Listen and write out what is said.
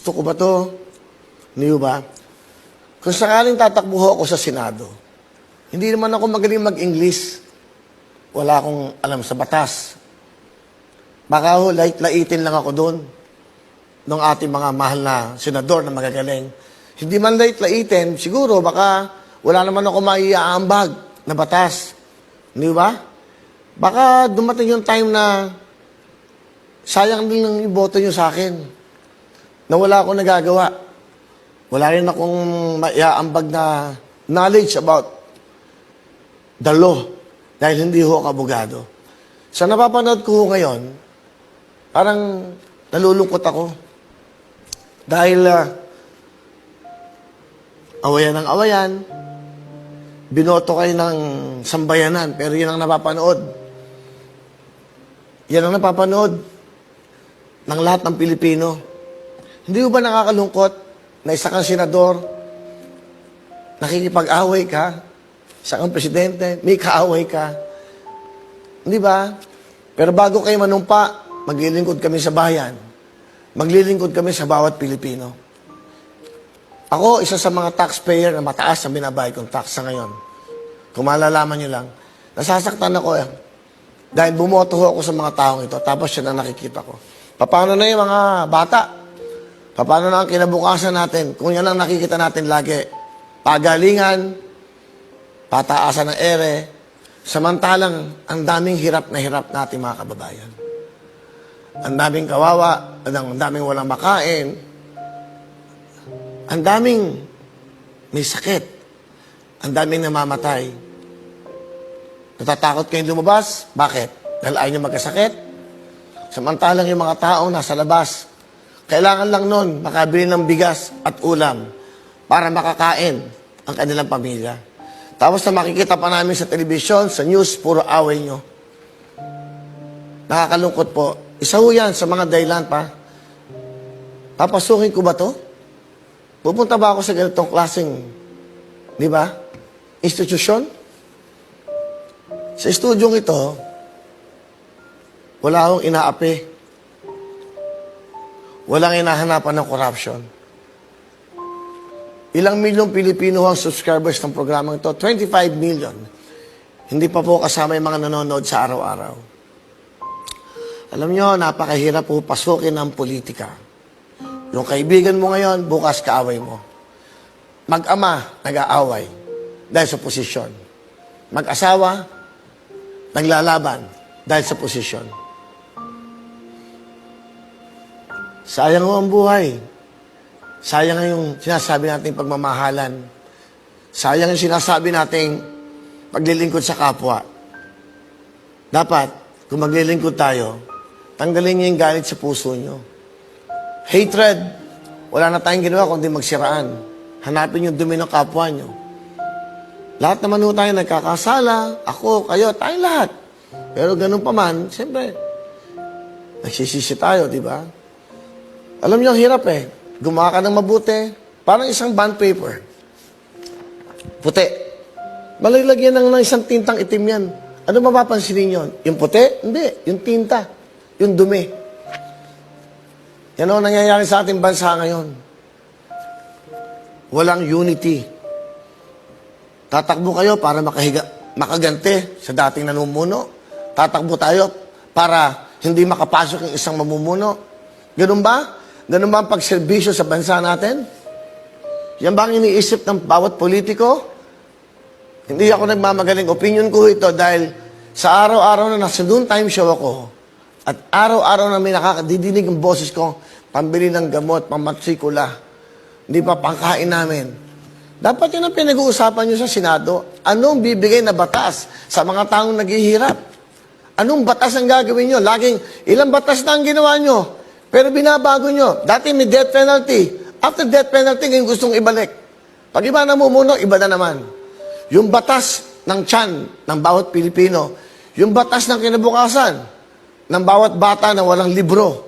Gusto ko ba to? Hindi ba? Kung sakaling tatakbo ako sa Senado, hindi naman ako magaling mag-English. Wala akong alam sa batas. Baka ho, lait-laitin lang ako doon ng ating mga mahal na senador na magagaling. Hindi man lait-laitin, siguro baka wala naman ako maiaambag na batas. Hindi ba? Baka dumating yung time na sayang din ang iboto nyo sa akin na wala akong nagagawa. Wala rin akong maiaambag na knowledge about the law dahil hindi ho ako abogado. Sa napapanood ko ho ngayon, parang nalulungkot ako. Dahil awayan ng awayan, binoto kayo ng sambayanan, pero yun ang napapanood. Yan ang napapanood ng lahat ng Pilipino. Hindi ba nakakalungkot na isa kang senador, nakikipag-away ka, isa kang presidente, may kaaway ka. Hindi ba? Pero bago kayo manumpa, maglilingkod kami sa bayan. Maglilingkod kami sa bawat Pilipino. Ako, isa sa mga taxpayer na mataas ang binabayad kong tax sa ngayon. Kung malalaman nyo lang, nasasaktan ako dahil bumoto ako sa mga taong ito, tapos yan ang nakikita ko. Paano na yung mga bata? Paano na ang kinabukasan natin? Kung yan ang nakikita natin lagi, pagalingan, pataasan ng ere, samantalang ang daming hirap na hirap natin mga kababayan. Ang daming kawawa, ang daming walang makain, ang daming may sakit, ang daming namamatay. Natatakot kayong lumabas? Bakit? Dahil ayaw nyo magkasakit? Samantalang yung mga taong nasa labas, kailangan lang nun makabili ng bigas at ulam para makakain ang kanilang pamilya. Tapos na makikita pa namin sa telebisyon, sa news, puro away nyo. Nakakalungkot po. Isa ho yan sa mga dahilan pa. Papasukin ko ba to? Pupunta ba ako sa ganitong klaseng, di ba, institusyon? Sa estudyong ito, wala akong inaapi. Walang hinahanapan ng corruption. Ilang milyong Pilipino ang subscribers ng programang ito? 25 million. Hindi pa po kasama yung mga nanonood sa araw-araw. Alam nyo, napakahirap po pasukin ng politika. Yung kaibigan mo ngayon, bukas kaaway mo. Mag-ama, nag-aaway dahil sa posisyon. Mag-asawa, naglalaban dahil sa posisyon. Sayang mo ang buhay. Sayang yung sinasabi nating pagmamahalan. Sayang yung sinasabi nating paglilingkod sa kapwa. Dapat, kung maglilingkod tayo, tanggalin niyo yung galit sa puso niyo. Hatred, wala na tayong ginawa kundi magsiraan. Hanapin yung dumi ng kapwa niyo. Lahat naman ho tayo nagkakasala. Ako, kayo, tayong lahat. Pero ganun pa man, siyempre, nagsisisi tayo, di ba? Alam niyo, ang hirap Gumawa ka ng mabuti, parang isang bond paper. Puti. Malalagyan ng isang tintang itim yan. Ano mapapansin ninyo? Yung puti? Hindi. Yung tinta. Yung dumi. Yan ang nangyayari sa ating bansa ngayon. Walang unity. Tatakbo kayo para makagante sa dating nanumuno. Tatakbo tayo para hindi makapasok yung isang mamumuno. Ganun ba? Ganun ba ang pagserbisyo sa bansa natin? Yan ba ang iniisip ng bawat politiko? Hindi ako nagmamagaling. Opinion ko ito dahil sa araw-araw na nasa noon time show ako at araw-araw na may nakakadidinig ang boses ko, pambili ng gamot, pamatrikula, hindi pa pangkain namin. Dapat yun ang pinag-uusapan nyo sa Senado. Anong bibigay na batas sa mga taong naghihirap? Anong batas ang gagawin nyo? Laging, ilang batas na ang ginawa nyo? Pero binabago nyo. Dati may death penalty. After death penalty, ngayon gustong ibalik. Pag iba namumuno, iba na naman. Yung batas ng tiyan ng bawat Pilipino, yung batas ng kinabukasan ng bawat bata na walang libro,